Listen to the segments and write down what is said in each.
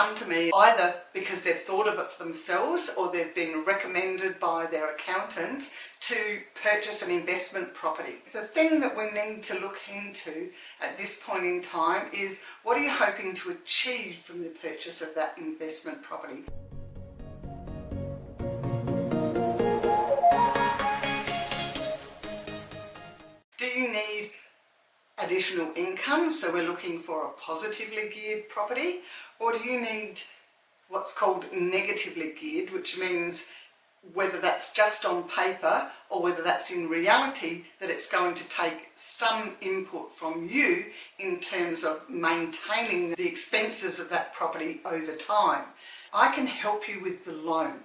come to me either because they've thought of it for themselves or they've been recommended by their accountant to purchase an investment property. The thing that we need to look into at this point in time is, what are you hoping to achieve from the purchase of that investment property? Do you need additional income, so we're looking for a positively geared property, or do you need what's called negatively geared, which means whether that's just on paper or whether that's in reality, that it's going to take some input from you in terms of maintaining the expenses of that property over time. I can help you with the loan,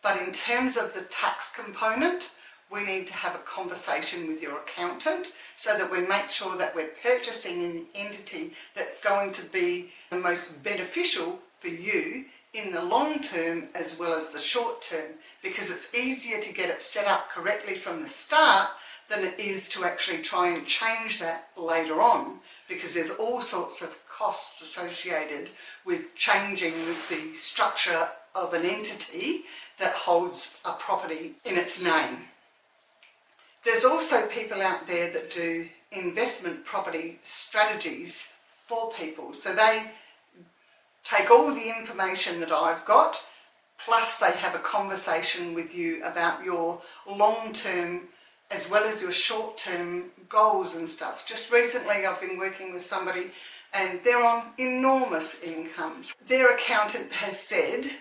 but in terms of the tax component, we need to have a conversation with your accountant so that we make sure that we're purchasing an entity that's going to be the most beneficial for you in the long term as well as the short term, because it's easier to get it set up correctly from the start than it is to actually try and change that later on, because there's all sorts of costs associated with changing the structure of an entity that holds a property in its name. There's also people out there that do investment property strategies for people. So they take all the information that I've got, plus they have a conversation with you about your long-term as well as your short-term goals and stuff. Just recently I've been working with somebody and they're on enormous incomes. Their accountant has said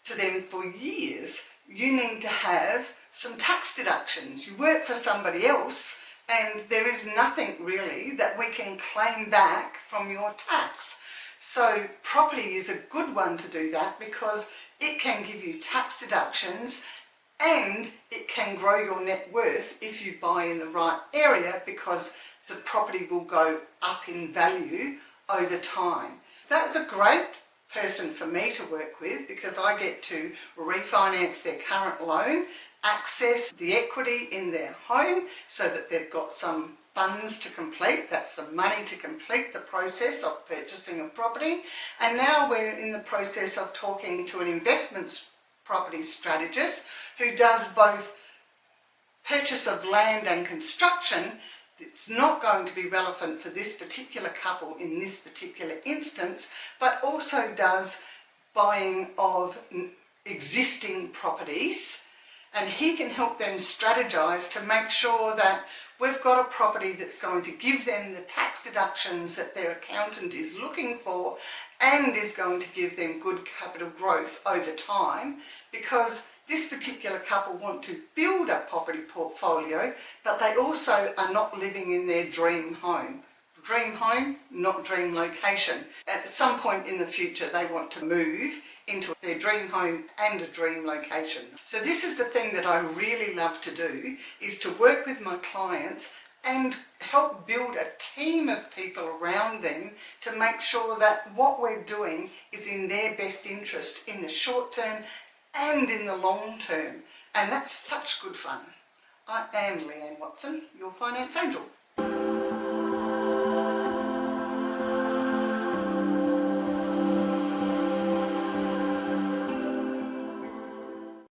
to them for years, you need to have some tax deductions. You work for somebody else and there is nothing really that we can claim back from your tax. So property is a good one to do that because it can give you tax deductions and it can grow your net worth if you buy in the right area, because the property will go up in value over time. That's a great person for me to work with because I get to refinance their current loan, access the equity in their home so that they've got some funds to complete, that's the money to complete the process of purchasing a property. And now we're in the process of talking to an investment property strategist who does both purchase of land and construction. It's not going to be relevant for this particular couple in this particular instance, but also does buying of existing properties, and he can help them strategize to make sure that we've got a property that's going to give them the tax deductions that their accountant is looking for and is going to give them good capital growth over time, because this particular couple want to build a property portfolio, but they also are not living in their dream home. Dream home, not dream location. At some point in the future, they want to move into their dream home and a dream location. So this is the thing that I really love to do, is to work with my clients and help build a team of people around them to make sure that what we're doing is in their best interest in the short term and in the long term. And that's such good fun. I am Leanne Watson, your Finance Angel.